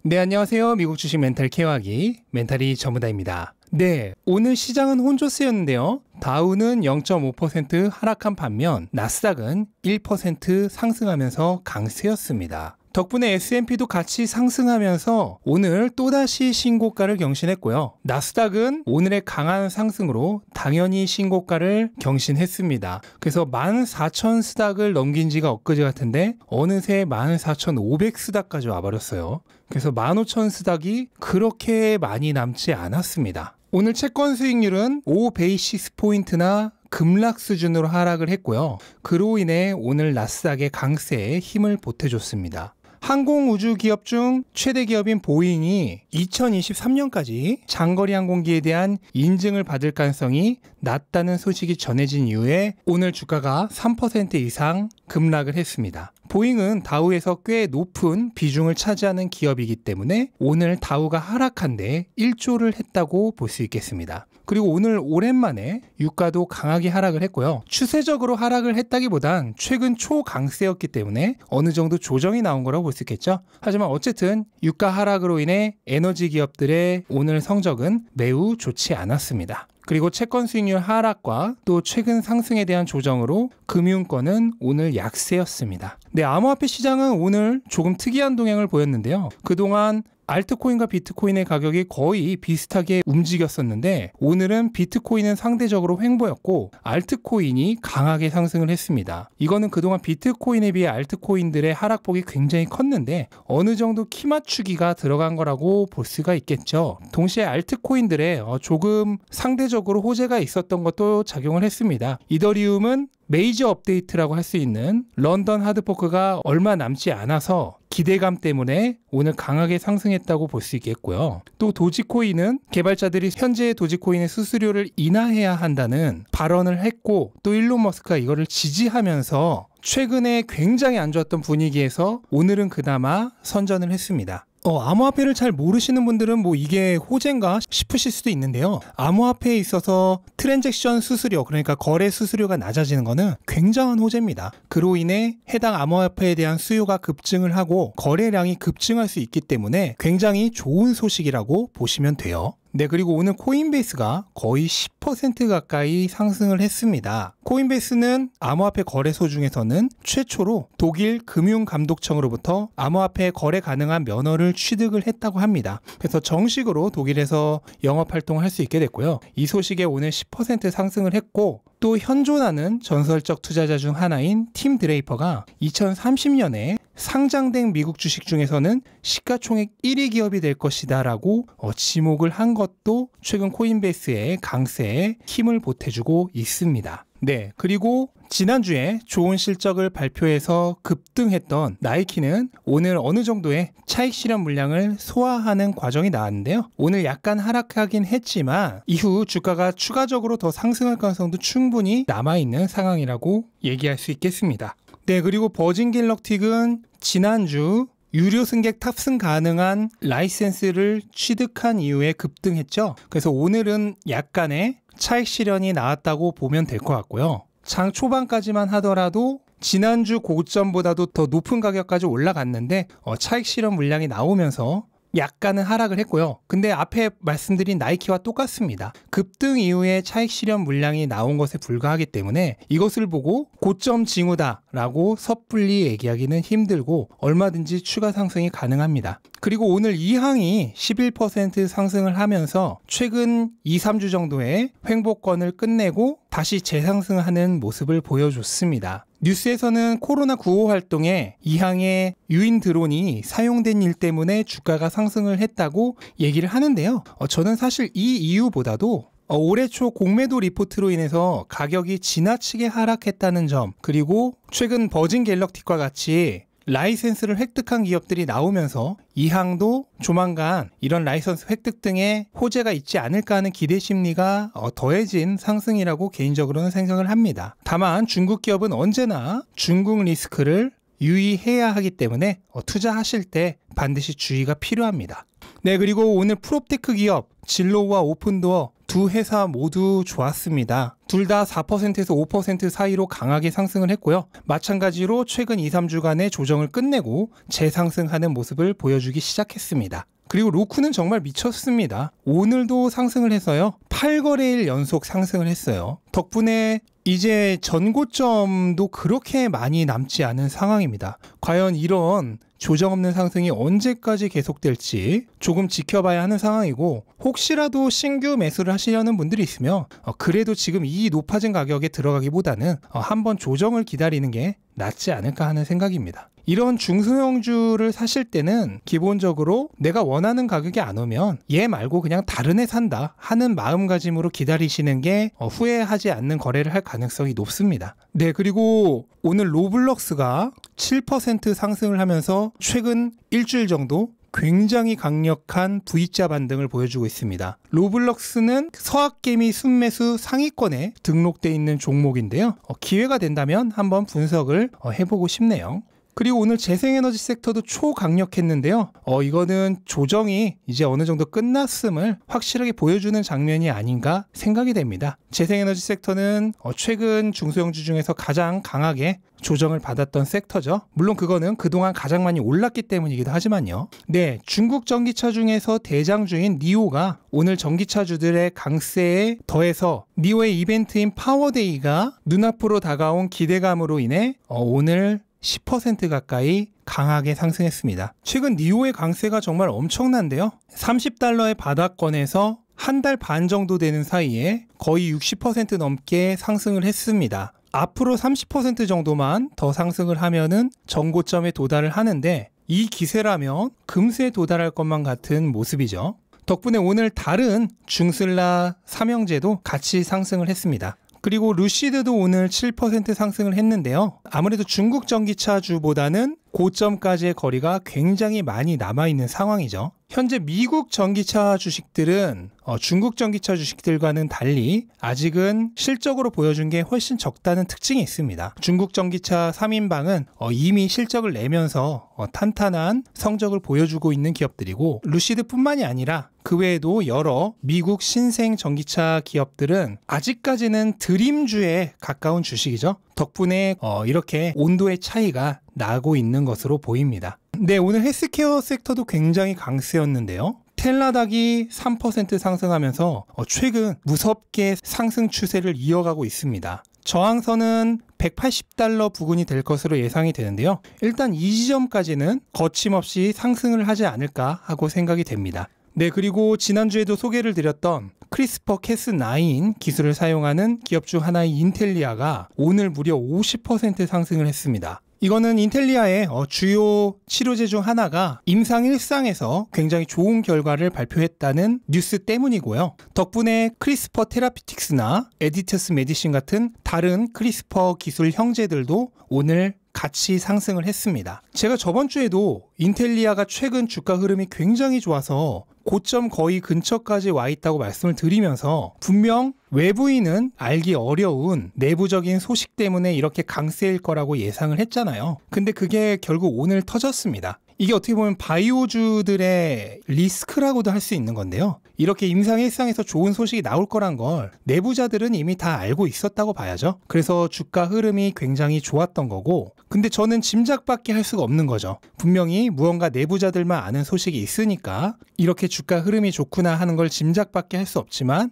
네, 안녕하세요. 미국 주식 멘탈 케어하기 멘탈이 전부다입니다. 네, 오늘 시장은 혼조세였는데요. 다우는 0.5% 하락한 반면 나스닥은 1% 상승하면서 강세였습니다. 덕분에 S&P도 같이 상승하면서 오늘 또다시 신고가를 경신했고요. 나스닥은 오늘의 강한 상승으로 당연히 신고가를 경신했습니다. 그래서 14,000 스닥을 넘긴 지가 엊그제 같은데 어느새 14,500 스닥까지 와버렸어요. 그래서 15,000 스닥이 그렇게 많이 남지 않았습니다. 오늘 채권 수익률은 5 베이시스 포인트나 급락 수준으로 하락을 했고요. 그로 인해 오늘 나스닥의 강세에 힘을 보태줬습니다. 항공우주 기업 중 최대 기업인 보잉이 2023년까지 장거리 항공기에 대한 인증을 받을 가능성이 낮다는 소식이 전해진 이후에 오늘 주가가 3% 이상 급락을 했습니다. 보잉은 다우에서 꽤 높은 비중을 차지하는 기업이기 때문에 오늘 다우가 하락한데 일조를 했다고 볼 수 있겠습니다. 그리고 오늘 오랜만에 유가도 강하게 하락을 했고요. 추세적으로 하락을 했다기보단 최근 초강세였기 때문에 어느 정도 조정이 나온 거라고 볼 수 있겠죠. 하지만 어쨌든 유가 하락으로 인해 에너지 기업들의 오늘 성적은 매우 좋지 않았습니다. 그리고 채권 수익률 하락과 또 최근 상승에 대한 조정으로 금융권은 오늘 약세였습니다. 네, 암호화폐 시장은 오늘 조금 특이한 동향을 보였는데요. 그동안 알트코인과 비트코인의 가격이 거의 비슷하게 움직였었는데 오늘은 비트코인은 상대적으로 횡보였고 알트코인이 강하게 상승을 했습니다. 이거는 그동안 비트코인에 비해 알트코인들의 하락폭이 굉장히 컸는데 어느 정도 키 맞추기가 들어간 거라고 볼 수가 있겠죠. 동시에 알트코인들의 조금 상대적으로 호재가 있었던 것도 작용을 했습니다. 이더리움은 메이저 업데이트라고 할 수 있는 런던 하드포크가 얼마 남지 않아서 기대감 때문에 오늘 강하게 상승했다고 볼 수 있겠고요. 또 도지코인은 개발자들이 현재 도지코인의 수수료를 인하해야 한다는 발언을 했고 또 일론 머스크가 이거를 지지하면서 최근에 굉장히 안 좋았던 분위기에서 오늘은 그나마 선전을 했습니다. 암호화폐를 잘 모르시는 분들은 뭐 이게 호재인가 싶으실 수도 있는데요. 암호화폐에 있어서 트랜잭션 수수료, 그러니까 거래 수수료가 낮아지는 것은 굉장한 호재입니다. 그로 인해 해당 암호화폐에 대한 수요가 급증을 하고 거래량이 급증할 수 있기 때문에 굉장히 좋은 소식이라고 보시면 돼요. 네, 그리고 오늘 코인베이스가 거의 10% 가까이 상승을 했습니다. 코인베이스는 암호화폐 거래소 중에서는 최초로 독일 금융감독청으로부터 암호화폐 거래 가능한 면허를 취득을 했다고 합니다. 그래서 정식으로 독일에서 영업활동을 할 수 있게 됐고요. 이 소식에 오늘 10% 상승을 했고 또 현존하는 전설적 투자자 중 하나인 팀 드레이퍼가 2030년에 상장된 미국 주식 중에서는 시가총액 1위 기업이 될 것이다 라고 지목을 한 것도 최근 코인베이스의 강세에 힘을 보태주고 있습니다. 네, 그리고 지난주에 좋은 실적을 발표해서 급등했던 나이키는 오늘 어느 정도의 차익 실현 물량을 소화하는 과정이 나왔는데요. 오늘 약간 하락하긴 했지만 이후 주가가 추가적으로 더 상승할 가능성도 충분히 남아있는 상황이라고 얘기할 수 있겠습니다. 네, 그리고 버진 갤럭틱은 지난주 유료 승객 탑승 가능한 라이센스를 취득한 이후에 급등했죠. 그래서 오늘은 약간의 차익 실현이 나왔다고 보면 될 것 같고요. 장 초반까지만 하더라도 지난주 고점보다도 더 높은 가격까지 올라갔는데 차익 실현 물량이 나오면서 약간은 하락을 했고요. 근데 앞에 말씀드린 나이키와 똑같습니다. 급등 이후에 차익 실현 물량이 나온 것에 불과하기 때문에 이것을 보고 고점 징후다라고 섣불리 얘기하기는 힘들고 얼마든지 추가 상승이 가능합니다. 그리고 오늘 이항이 11% 상승을 하면서 최근 2, 3주 정도의 횡보권을 끝내고 다시 재상승하는 모습을 보여줬습니다. 뉴스에서는 코로나 구호 활동에 이항의 유인 드론이 사용된 일 때문에 주가가 상승을 했다고 얘기를 하는데요. 저는 사실 이 이유보다도 올해 초 공매도 리포트로 인해서 가격이 지나치게 하락했다는 점, 그리고 최근 버진 갤럭틱과 같이 라이센스를 획득한 기업들이 나오면서 이항도 조만간 이런 라이선스 획득 등의 호재가 있지 않을까 하는 기대 심리가 더해진 상승이라고 개인적으로는 생각을 합니다. 다만 중국 기업은 언제나 중국 리스크를 유의해야 하기 때문에 투자하실 때 반드시 주의가 필요합니다. 네, 그리고 오늘 프롭테크 기업 진로우와 오픈도어 두 회사 모두 좋았습니다. 둘 다 4%에서 5% 사이로 강하게 상승을 했고요. 마찬가지로 최근 2, 3주간의 조정을 끝내고 재상승하는 모습을 보여주기 시작했습니다. 그리고 로쿠는 정말 미쳤습니다. 오늘도 상승을 해서요. 8거래일 연속 상승을 했어요. 덕분에 이제 전고점도 그렇게 많이 남지 않은 상황입니다. 과연 이런 조정 없는 상승이 언제까지 계속될지 조금 지켜봐야 하는 상황이고, 혹시라도 신규 매수를 하시려는 분들이 있으면 그래도 지금 이 높아진 가격에 들어가기보다는 한번 조정을 기다리는 게 낫지 않을까 하는 생각입니다. 이런 중소형주를 사실 때는 기본적으로 내가 원하는 가격이 안 오면 얘 말고 그냥 다른 애 산다 하는 마음가짐으로 기다리시는 게 후회하지 않는 거래를 할 가능성이 높습니다. 네, 그리고 오늘 로블록스가 7% 상승을 하면서 최근 일주일 정도 굉장히 강력한 V자 반등을 보여주고 있습니다. 로블록스는 서학개미 순매수 상위권에 등록되어 있는 종목인데요. 기회가 된다면 한번 분석을 해보고 싶네요. 그리고 오늘 재생에너지 섹터도 초강력했는데요. 이거는 조정이 이제 어느 정도 끝났음을 확실하게 보여주는 장면이 아닌가 생각이 됩니다. 재생에너지 섹터는 최근 중소형주 중에서 가장 강하게 조정을 받았던 섹터죠. 물론 그거는 그동안 가장 많이 올랐기 때문이기도 하지만요. 네, 중국 전기차 중에서 대장주인 니오가 오늘 전기차주들의 강세에 더해서 니오의 이벤트인 파워데이가 눈앞으로 다가온 기대감으로 인해 오늘 10% 가까이 강하게 상승했습니다. 최근 니오의 강세가 정말 엄청난데요. 30달러의 바닥권에서 한 달 반 정도 되는 사이에 거의 60% 넘게 상승을 했습니다. 앞으로 30% 정도만 더 상승을 하면은 전고점에 도달을 하는데, 이 기세라면 금세에 도달할 것만 같은 모습이죠. 덕분에 오늘 다른 중슬라 삼형제도 같이 상승을 했습니다. 그리고 루시드도 오늘 7% 상승을 했는데요. 아무래도 중국 전기차주보다는 고점까지의 거리가 굉장히 많이 남아있는 상황이죠. 현재 미국 전기차 주식들은 중국 전기차 주식들과는 달리 아직은 실적으로 보여준 게 훨씬 적다는 특징이 있습니다. 중국 전기차 3인방은 이미 실적을 내면서 탄탄한 성적을 보여주고 있는 기업들이고, 루시드뿐만이 아니라 그 외에도 여러 미국 신생 전기차 기업들은 아직까지는 드림주에 가까운 주식이죠. 덕분에 이렇게 온도의 차이가 나고 있는 것으로 보입니다. 네, 오늘 헬스케어 섹터도 굉장히 강세였는데요. 텔라닥이 3% 상승하면서 최근 무섭게 상승 추세를 이어가고 있습니다. 저항선은 180달러 부근이 될 것으로 예상이 되는데요. 일단 이 지점까지는 거침없이 상승을 하지 않을까 하고 생각이 됩니다. 네, 그리고 지난주에도 소개를 드렸던 크리스퍼 캐스9 기술을 사용하는 기업 중 하나인 인텔리아가 오늘 무려 50% 상승을 했습니다. 이거는 인텔리아의 주요 치료제 중 하나가 임상 1상에서 굉장히 좋은 결과를 발표했다는 뉴스 때문이고요. 덕분에 크리스퍼 테라피틱스나 에디터스 메디신 같은 다른 크리스퍼 기술 형제들도 오늘 같이 상승을 했습니다. 제가 저번 주에도 인텔리아가 최근 주가 흐름이 굉장히 좋아서 고점 거의 근처까지 와 있다고 말씀을 드리면서, 분명 외부인은 알기 어려운 내부적인 소식 때문에 이렇게 강세일 거라고 예상을 했잖아요. 근데 그게 결국 오늘 터졌습니다. 이게 어떻게 보면 바이오주들의 리스크라고도 할 수 있는 건데요. 이렇게 임상 1상에서 좋은 소식이 나올 거란 걸 내부자들은 이미 다 알고 있었다고 봐야죠. 그래서 주가 흐름이 굉장히 좋았던 거고, 근데 저는 짐작밖에 할 수가 없는 거죠. 분명히 무언가 내부자들만 아는 소식이 있으니까 이렇게 주가 흐름이 좋구나 하는 걸 짐작밖에 할 수 없지만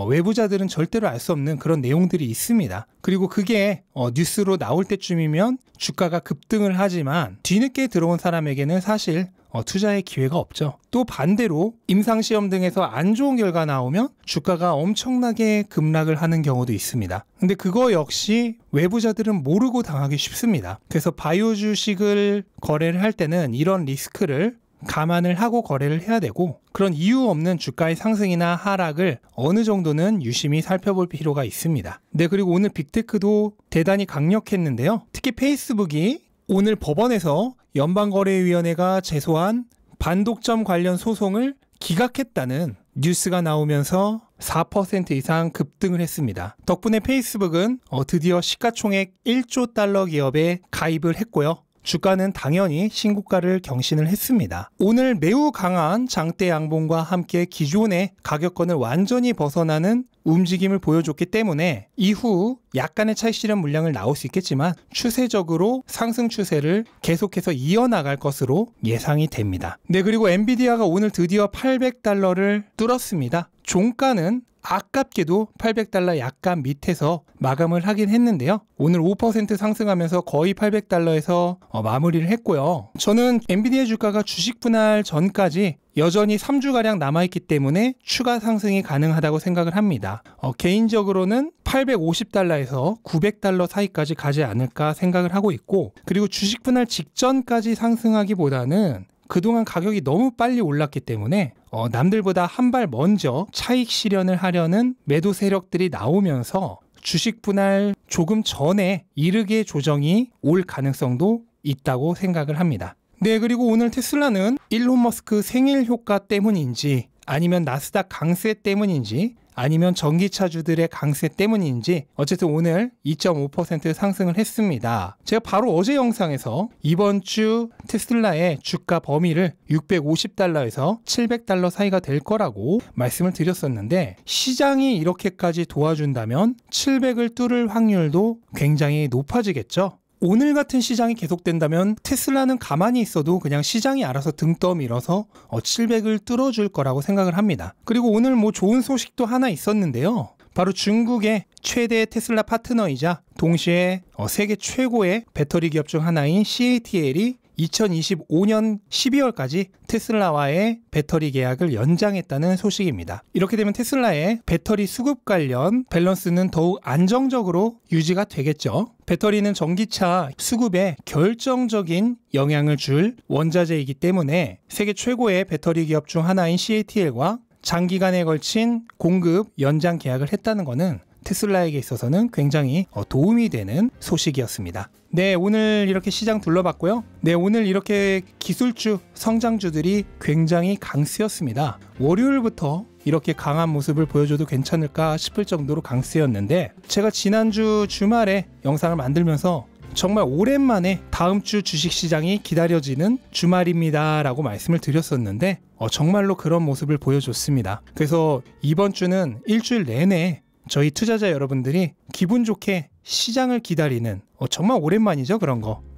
외부자들은 절대로 알 수 없는 그런 내용들이 있습니다. 그리고 그게 뉴스로 나올 때쯤이면 주가가 급등을 하지만 뒤늦게 들어온 사람에게는 사실 투자의 기회가 없죠. 또 반대로 임상시험 등에서 안 좋은 결과 나오면 주가가 엄청나게 급락을 하는 경우도 있습니다. 근데 그거 역시 외부자들은 모르고 당하기 쉽습니다. 그래서 바이오 주식을 거래를 할 때는 이런 리스크를 감안을 하고 거래를 해야 되고, 그런 이유 없는 주가의 상승이나 하락을 어느 정도는 유심히 살펴볼 필요가 있습니다. 네, 그리고 오늘 빅테크도 대단히 강력했는데요. 특히 페이스북이 오늘 법원에서 연방거래위원회가 제소한 반독점 관련 소송을 기각했다는 뉴스가 나오면서 4% 이상 급등을 했습니다. 덕분에 페이스북은 드디어 시가총액 1조 달러 기업에 가입을 했고요. 주가는 당연히 신고가를 경신을 했습니다. 오늘 매우 강한 장대 양봉과 함께 기존의 가격권을 완전히 벗어나는 움직임을 보여줬기 때문에 이후 약간의 차익 실현 물량을 나올 수 있겠지만 추세적으로 상승 추세를 계속해서 이어나갈 것으로 예상이 됩니다. 네, 그리고 엔비디아가 오늘 드디어 $800를 뚫었습니다. 종가는 아깝게도 $800 약간 밑에서 마감을 하긴 했는데요. 오늘 5% 상승하면서 거의 $800에서 마무리를 했고요. 저는 엔비디아 주가가 주식 분할 전까지 여전히 3주가량 남아있기 때문에 추가 상승이 가능하다고 생각을 합니다. 개인적으로는 $850에서 $900 사이까지 가지 않을까 생각을 하고 있고, 그리고 주식 분할 직전까지 상승하기보다는 그동안 가격이 너무 빨리 올랐기 때문에 남들보다 한 발 먼저 차익 실현을 하려는 매도 세력들이 나오면서 주식 분할 조금 전에 이르게 조정이 올 가능성도 있다고 생각을 합니다. 네, 그리고 오늘 테슬라는 일론 머스크 생일 효과 때문인지 아니면 나스닥 강세 때문인지 아니면 전기차주들의 강세 때문인지 어쨌든 오늘 2.5% 상승을 했습니다. 제가 바로 어제 영상에서 이번 주 테슬라의 주가 범위를 $650에서 $700 사이가 될 거라고 말씀을 드렸었는데, 시장이 이렇게까지 도와준다면 700을 뚫을 확률도 굉장히 높아지겠죠. 오늘 같은 시장이 계속된다면 테슬라는 가만히 있어도 그냥 시장이 알아서 등 떠밀어서 700을 뚫어줄 거라고 생각을 합니다. 그리고 오늘 좋은 소식도 하나 있었는데요. 바로 중국의 최대 테슬라 파트너이자 동시에 세계 최고의 배터리 기업 중 하나인 CATL이 2025년 12월까지 테슬라와의 배터리 계약을 연장했다는 소식입니다. 이렇게 되면 테슬라의 배터리 수급 관련 밸런스는 더욱 안정적으로 유지가 되겠죠. 배터리는 전기차 수급에 결정적인 영향을 줄 원자재이기 때문에 세계 최고의 배터리 기업 중 하나인 CATL과 장기간에 걸친 공급 연장 계약을 했다는 것은 테슬라에게 있어서는 굉장히 도움이 되는 소식이었습니다. 네, 오늘 이렇게 시장 둘러봤고요. 네, 오늘 이렇게 기술주, 성장주들이 굉장히 강세였습니다. 월요일부터 이렇게 강한 모습을 보여줘도 괜찮을까 싶을 정도로 강세였는데, 제가 지난주 주말에 영상을 만들면서 정말 오랜만에 다음 주 주식시장이 기다려지는 주말입니다 라고 말씀을 드렸었는데 정말로 그런 모습을 보여줬습니다. 그래서 이번 주는 일주일 내내 저희 투자자 여러분들이 기분 좋게 시장을 기다리는 정말 오랜만이죠,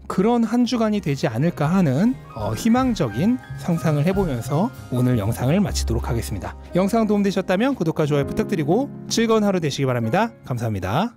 그런 한 주간이 되지 않을까 하는 희망적인 상상을 해보면서 오늘 영상을 마치도록 하겠습니다. 영상 도움되셨다면 구독과 좋아요 부탁드리고 즐거운 하루 되시기 바랍니다. 감사합니다.